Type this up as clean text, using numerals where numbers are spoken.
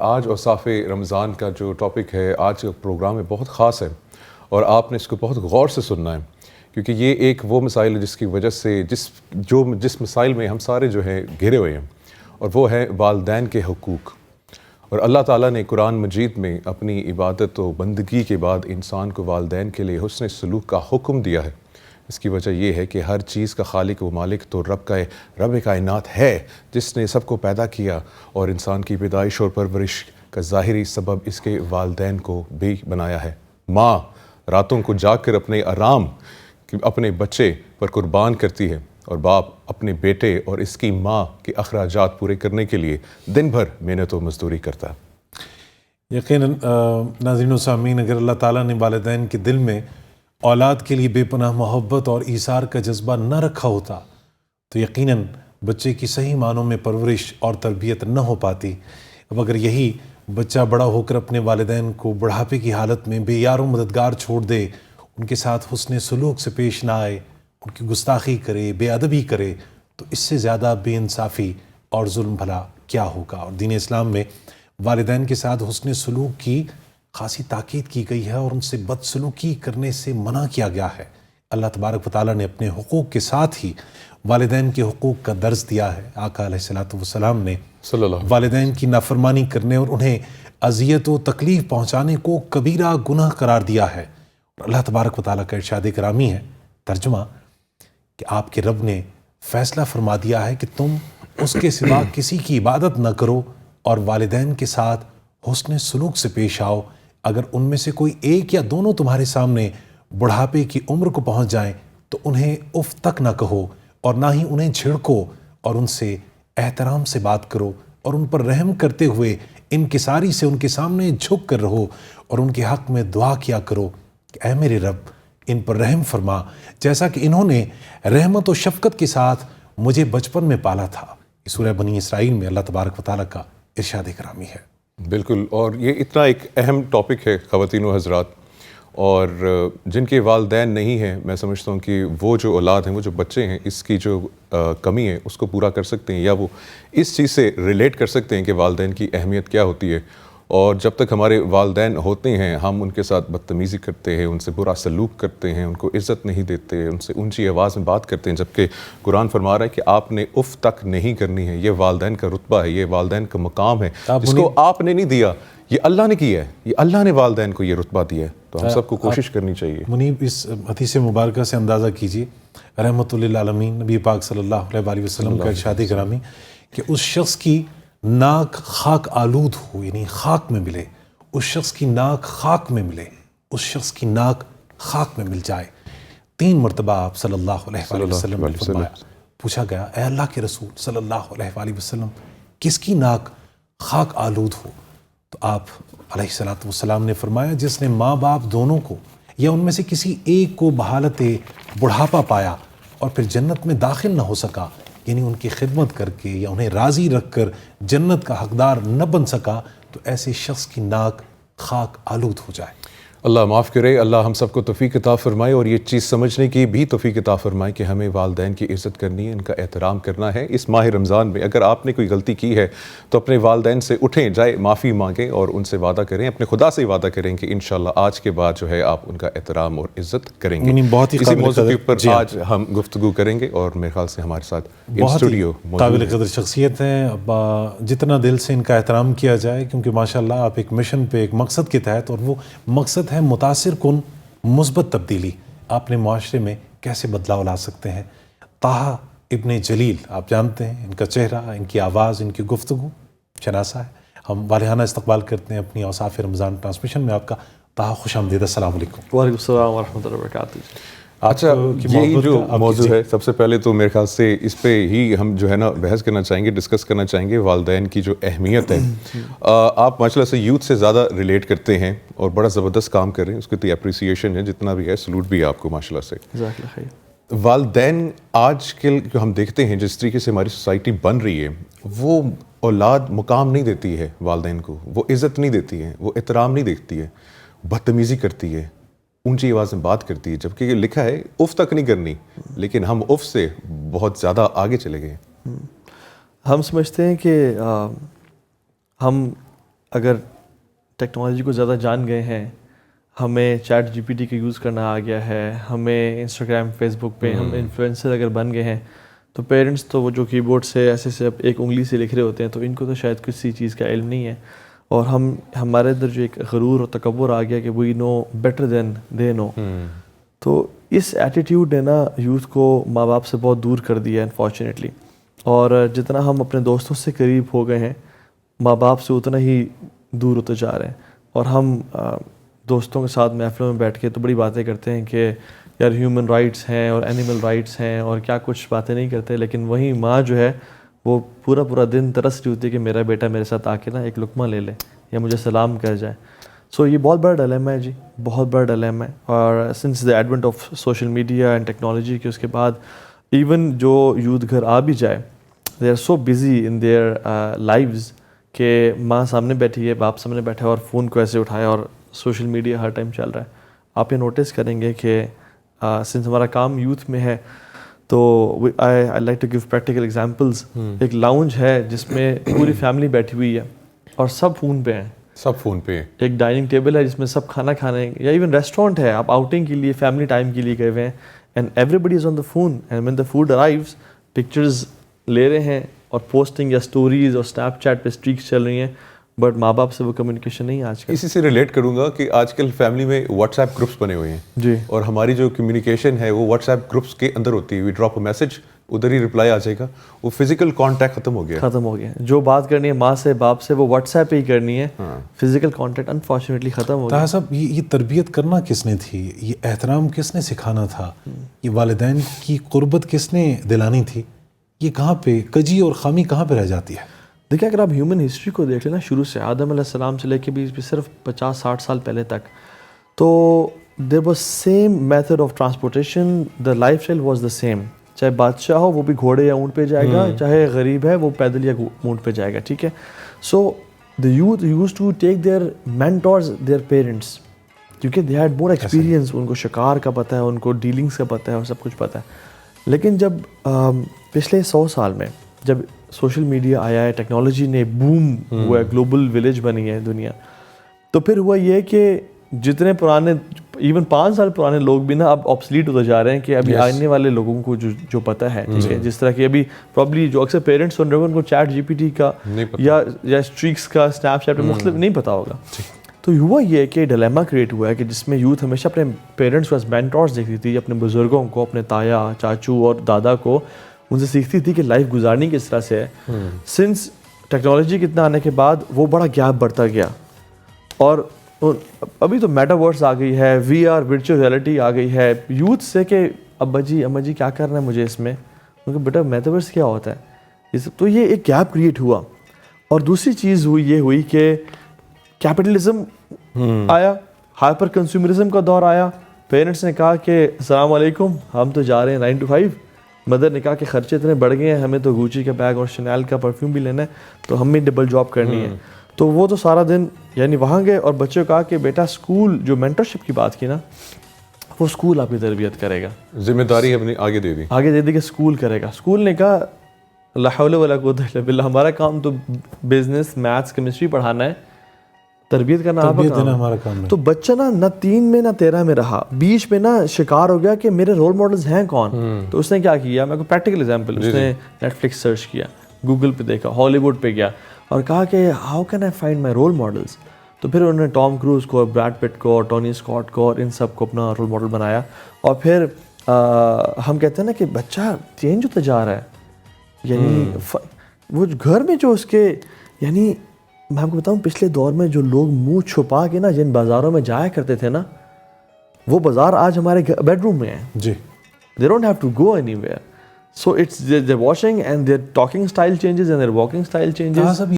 آج اوصاف رمضان کا جو ٹاپک ہے، آج کا پروگرام ہے، بہت خاص ہے اور آپ نے اس کو بہت غور سے سننا ہے، کیونکہ یہ ایک وہ مسائل ہے جس کی وجہ سے جس مسائل میں ہم سارے جو ہیں گھرے ہوئے ہیں، اور وہ ہے والدین کے حقوق۔ اور اللہ تعالیٰ نے قرآن مجید میں اپنی عبادت و بندگی کے بعد انسان کو والدین کے لیے حسن سلوک کا حکم دیا ہے۔ اس کی وجہ یہ ہے کہ ہر چیز کا خالق و مالک تو رب کائنات ہے، جس نے سب کو پیدا کیا، اور انسان کی پیدائش اور پرورش کا ظاہری سبب اس کے والدین کو بھی بنایا ہے۔ ماں راتوں کو جاگ کر اپنے آرام اپنے بچے پر قربان کرتی ہے، اور باپ اپنے بیٹے اور اس کی ماں کے اخراجات پورے کرنے کے لیے دن بھر محنت و مزدوری کرتا ہے۔ یقیناً ناظرین و سامعین، اگر اللہ تعالیٰ نے والدین کے دل میں اولاد کے لیے بے پناہ محبت اور ایثار کا جذبہ نہ رکھا ہوتا تو یقیناً بچے کی صحیح معنوں میں پرورش اور تربیت نہ ہو پاتی۔ اب اگر یہی بچہ بڑا ہو کر اپنے والدین کو بڑھاپے کی حالت میں بے یار و مددگار چھوڑ دے، ان کے ساتھ حسن سلوک سے پیش نہ آئے، ان کی گستاخی کرے، بے ادبی کرے، تو اس سے زیادہ بے انصافی اور ظلم بھلا کیا ہوگا۔ اور دین اسلام میں والدین کے ساتھ حسن سلوک کی خاصی تاکید کی گئی ہے اور ان سے بدسلوکی کرنے سے منع کیا گیا ہے۔ اللہ تبارک و تعالیٰ نے اپنے حقوق کے ساتھ ہی والدین کے حقوق کا درس دیا ہے۔ آقا علیہ الصلوۃ والسلام نے والدین کی نافرمانی کرنے اور انہیں اذیت و تکلیف پہنچانے کو کبیرہ گناہ قرار دیا ہے۔ اور اللہ تبارک و تعالیٰ کا ارشاد گرامی ہے، ترجمہ، کہ آپ کے رب نے فیصلہ فرما دیا ہے کہ تم اس کے سوا کسی کی عبادت نہ کرو اور والدین کے ساتھ حسن سلوک سے پیش آؤ۔ اگر ان میں سے کوئی ایک یا دونوں تمہارے سامنے بڑھاپے کی عمر کو پہنچ جائیں تو انہیں اف تک نہ کہو اور نہ ہی انہیں جھڑکو، اور ان سے احترام سے بات کرو اور ان پر رحم کرتے ہوئے انکساری سے ان کے سامنے جھک کر رہو، اور ان کے حق میں دعا کیا کرو کہ اے میرے رب، ان پر رحم فرما جیسا کہ انہوں نے رحمت و شفقت کے ساتھ مجھے بچپن میں پالا تھا۔ یہ سورہ بنی اسرائیل میں اللہ تبارک و تعالیٰ کا ارشاد گرامی ہے۔ بالکل، اور یہ اتنا ایک اہم ٹاپک ہے خواتین و حضرات، اور جن کے والدین نہیں ہیں، میں سمجھتا ہوں کہ وہ جو اولاد ہیں، وہ جو بچے ہیں، اس کی جو کمی ہے اس کو پورا کر سکتے ہیں، یا وہ اس چیز سے ریلیٹ کر سکتے ہیں کہ والدین کی اہمیت کیا ہوتی ہے۔ اور جب تک ہمارے والدین ہوتے ہیں، ہم ان کے ساتھ بدتمیزی کرتے ہیں، ان سے برا سلوک کرتے ہیں، ان کو عزت نہیں دیتے، ان سے اونچی آواز میں بات کرتے ہیں، جبکہ قرآن فرما رہا ہے کہ آپ نے اف تک نہیں کرنی ہے۔ یہ والدین کا رتبہ ہے، یہ والدین کا مقام ہے، جس کو آپ نے نہیں دیا، یہ اللہ نے کیا ہے، یہ اللہ نے والدین کو یہ رتبہ دیا ہے، تو ہم سب کو کوشش کرنی چاہیے۔ منیب، اس حدیث مبارکہ سے اندازہ کیجیے، رحمت للعالمین نبی پاک صلی اللہ علیہ وآلہ وسلم کا ارشاد گرامی کہ اس شخص کی ناک خاک آلود ہو، یعنی خاک میں ملے، اس شخص کی ناک خاک میں ملے، اس شخص کی ناک خاک میں مل جائے۔ 3 مرتبہ آپ صلی اللہ علیہ وآلہ وسلم نے فرمایا۔ پوچھا گیا، اے اللہ کے رسول صلی اللہ علیہ وآلہ وسلم، کس کی ناک خاک آلود ہو؟ تو آپ علیہ الصلوۃ والسلام نے فرمایا، جس نے ماں باپ دونوں کو یا ان میں سے کسی ایک کو بحالت بڑھاپا پایا اور پھر جنت میں داخل نہ ہو سکا، یعنی ان کی خدمت کر کے یا انہیں راضی رکھ کر جنت کا حقدار نہ بن سکا، تو ایسے شخص کی ناک خاک آلود ہو جائے۔ اللہ معاف کرے، اللہ ہم سب کو توفیق عطا فرمائے، اور یہ چیز سمجھنے کی بھی توفیق عطا فرمائے کہ ہمیں والدین کی عزت کرنی ہے، ان کا احترام کرنا ہے۔ اس ماہ رمضان میں اگر آپ نے کوئی غلطی کی ہے تو اپنے والدین سے اٹھیں، جائے معافی مانگیں اور ان سے وعدہ کریں، اپنے خدا سے وعدہ کریں کہ انشاءاللہ آج کے بعد جو ہے آپ ان کا احترام اور عزت کریں گے۔ بہت ہی اسی موضوع کے اوپر آج ہم گفتگو کریں گے، اور میرے خیال سے ہمارے ساتھ اسٹوڈیو قابل قدر شخصیت ہیں۔ جتنا دل سے ان کا احترام کیا جائے، کیونکہ ماشاءاللہ آپ ایک مشن پہ، ایک مقصد کے تحت، اور وہ مقصد ہے متاثر کن مثبت تبدیلی، آپ نے معاشرے میں کیسے بدلاؤ لا سکتے ہیں۔ طٰہٰ ابن جلیل، آپ جانتے ہیں، ان کا چہرہ، ان کی آواز، ان کی گفتگو شناسہ ہے۔ ہم والہانہ استقبال کرتے ہیں اپنی اوصاف رمضان ٹرانسمیشن میں آپ کا۔ طٰہٰ خوش آمدید، السلام علیکم۔ وعلیکم السلام ورحمۃ اللہ وبرکاتہ۔ اچھا، یہی جو موضوع ہے، سب سے پہلے تو میرے خیال سے اس پہ ہی ہم جو ہے نا بحث کرنا چاہیں گے، ڈسکس کرنا چاہیں گے، والدین کی جو اہمیت ہے۔ آپ ماشاء اللہ سے یوتھ سے زیادہ ریلیٹ کرتے ہیں اور بڑا زبردست کام کر رہے ہیں، اس کی اپریسیشن ہے، جتنا بھی ہے سلوٹ بھی ہے آپ کو ماشاء اللہ سے۔ جزاک اللہ خیر۔ والدین آج کل جو ہم دیکھتے ہیں، جس طریقے سے ہماری سوسائٹی بن رہی ہے، وہ اولاد مقام نہیں دیتی ہے والدین کو، وہ عزت نہیں دیتی ہے، وہ احترام نہیں دیکھتی ہے، بدتمیزی کرتی ہے، اونچی آواز میں بات کرتی ہے، جبکہ یہ لکھا ہے اف تک نہیں کرنی، لیکن ہم اف سے بہت زیادہ آگے چلے گئے ہیں۔ ہم سمجھتے ہیں کہ ہم اگر ٹیکنالوجی کو زیادہ جان گئے ہیں, ہمیں چیٹ جی پی ٹی کا یوز کرنا آ گیا ہے, ہمیں انسٹاگرام فیس بک پہ ہم انفلوئنسر اگر بن گئے ہیں, تو پیرنٹس تو وہ جو کی بورڈ سے ایسے ایک انگلی سے لکھ رہے ہوتے ہیں, تو ان کو تو شاید کسی چیز کا علم نہیں ہے. اور ہمارے اندر جو ایک غرور اور تکبر آ گیا کہ وی نو بیٹر دین دے نو, تو اس ایٹیٹیوڈ نے نا یوتھ کو ماں باپ سے بہت دور کر دیا ہے انفارچونیٹلی. اور جتنا ہم اپنے دوستوں سے قریب ہو گئے ہیں, ماں باپ سے اتنا ہی دور ہوتے جا رہے ہیں. اور ہم دوستوں کے ساتھ محفلوں میں بیٹھ کے تو بڑی باتیں کرتے ہیں کہ یار ہیومن رائٹس ہیں اور اینیمل رائٹس ہیں اور کیا کچھ باتیں نہیں کرتے, لیکن وہیں ماں جو ہے وہ پورا دن ترس رہی ہوتی ہے کہ میرا بیٹا میرے ساتھ آ کے نا ایک لقمہ لے لے یا مجھے سلام کر جائے. سو یہ بہت بڑا ڈیلیما ہے جی, بہت بڑا ڈیلیما ہے. اور since the Advent of social media and technology کے اس کے بعد ایون جو یوتھ گھر آ بھی جائے, they are so busy in their lives کہ ماں سامنے بیٹھی ہے, باپ سامنے بیٹھا ہے اور فون کو ایسے اٹھایا اور سوشل میڈیا ہر ٹائم چل رہا ہے. آپ یہ نوٹس کریں گے کہ سنس ہمارا کام یوتھ میں ہے تو I like to give practical examples. ایک لاؤنج ہے جس میں پوری فیملی بیٹھی ہوئی ہے اور سب فون پہ ہیں, سب فون پہ. ایک ڈائننگ ٹیبل ہے جس میں سب کھانا کھانے, یا ایون ریسٹورینٹ ہے, آپ آؤٹنگ کے لیے فیملی ٹائم کے لیے گئے ہوئے ہیں, and everybody is on the phone, and when the food arrives pictures لے رہے ہیں اور پوسٹنگ یا اسٹوریز اور اسنیپ چیٹ پہ اسٹریکس چل رہی ہیں, بٹ ماں باپ سے وہ کمیونیکیشن نہیں ہے آج کل. اسی سے ریلیٹ کروں گا کہ آج کل فیملی میں واٹس ایپ گروپس بنے ہوئے ہیں جی, اور ہماری جو کمیونیکیشن ہے وہ واٹس ایپ گروپس کے اندر ہوتی ہے. وی ڈراپ اے میسج, ادھر ہی رپلائی آ جائے گا. وہ فزیکل کانٹیکٹ ختم ہو گیا. جو بات کرنی ہے ماں سے باپ سے وہ واٹس ایپ پہ ہی کرنی ہے. فزیکل کانٹیکٹ انفارچونیٹلی ختم ہو گیا. طاہر صاحب یہ تربیت کرنا کس نے تھی, یہ احترام کس نے سکھانا تھا, یہ والدین کی قربت کس نے دلانی تھی, یہ کہاں پہ کجی اور خامی کہاں پہ رہ جاتی ہے؟ دیکھیں اگر آپ ہیومن ہسٹری کو دیکھ لیں نا, شروع سے آدم علیہ السلام سے لے کے بھی صرف 50-60 سال پہلے تک, تو there was same method of transportation, the life style was the same. چاہے بادشاہ ہو وہ بھی گھوڑے یا اونٹ پہ جائے گا, چاہے غریب ہے وہ پیدل یا اونٹ پہ جائے گا, ٹھیک ہے. So the youth use to take their mentors their parents, کیونکہ دے ہیڈ مور ایکسپیرینس, ان کو شکار کا پتہ ہے, ان کو ڈیلنگس کا پتہ ہے اور سب کچھ پتہ ہے. لیکن جب پچھلے 100 سال میں جب سوشل میڈیا آیا ہے, ٹیکنالوجی نے بوم ہوا ہے, گلوبل ولیج بنی ہے دنیا, تو پھر ہوا یہ کہ جتنے پرانے ایون 5 سال پرانے لوگ بھی نا اب آبسلیٹ ہوتے جا رہے ہیں کہ ابھی آنے والے لوگوں کو جو پتہ ہے, ٹھیک ہے, جس طرح کہ ابھی پرابلی جو اکثر پیرنٹس سن رہے ہیں ان کو چیٹ جی پی ٹی کا یا اسٹریکس کا, اسنیپ چیٹ مختلف نہیں پتہ ہوگا. تو ہوا یہ کہ ڈیلیما کریٹ ہوا ہے کہ جس میں یوتھ ہمیشہ اپنے پیرنٹس کو ایز مینٹورس دیکھتی تھی, اپنے بزرگوں کو, اپنے تایا چاچو اور دادا کو, ان سے سیکھتی تھی کہ لائف گزارنی کس طرح سے ہے. سنس ٹیکنالوجی کے اتنا آنے کے بعد وہ بڑا گیپ بڑھتا گیا, اور ابھی تو میٹاورس آ گئی ہے, وی آر ورچوئل ریئلٹی آ گئی ہے. یوتھ سے کہ ابا جی اما جی کیا کرنا ہے مجھے اس میں, کیونکہ بیٹا میٹاورس کیا ہوتا ہے, تو یہ ایک گیپ کریٹ ہوا. اور دوسری چیز یہ ہوئی کہ کیپٹلزم آیا, ہائپر کنزیومرزم کا دور آیا. پیرنٹس نے کہا کہ السلام علیکم ہم تو جا رہے ہیں 9 to 5. مدر نے کہا کہ خرچے اتنے بڑھ گئے ہیں, ہمیں تو گوچی کا بیگ اور شنیل کا پرفیوم بھی لینا ہے, تو ہمیں ڈبل جاب کرنی ہے. تو وہ تو سارا دن یعنی وہاں گئے, اور بچوں کہا کہ بیٹا اسکول, جو مینٹرشپ کی بات کی نا, وہ اسکول آپ کی تربیت کرے گا, ذمہ داری اپنی آگے دے دی کہ اسکول کرے گا. اسکول نے کہا لا حول ولا قوت الا باللہ, ہمارا کام تو بزنس, میتھس, کیمسٹری پڑھانا ہے, تربیت کرنا آپ کا کام. تو بچہ نہ 3 میں نہ 13 میں رہا, بیچ میں نا شکار ہو گیا کہ میرے رول ماڈلز ہیں کون. تو اس نے کیا کیا, میں کو پریکٹیکل ایگزامپل, اس نے نیٹ فلکس سرچ کیا, گوگل پہ دیکھا, ہالی ووڈ پہ گیا اور کہا کہ how can I find my role models. تو پھر انہوں نے ٹام کروز کو, بریڈ پٹ کو, ٹونی اسکاٹ کو اور ان سب کو اپنا رول ماڈل بنایا. اور پھر ہم کہتے ہیں نا کہ بچہ چینج ہوتا جا رہا ہے, یعنی وہ گھر میں جو اس کے, یعنی میں آپ کو بتاؤں پچھلے دور میں جو لوگ منہ چھپا کے نا جن بازاروں میں جایا کرتے تھے نا, وہ بازار آج ہمارے بیڈ روم میں ہیں. جی, they don't have to go anywhere. So it's their washing and their talking style changes and their walking style changes.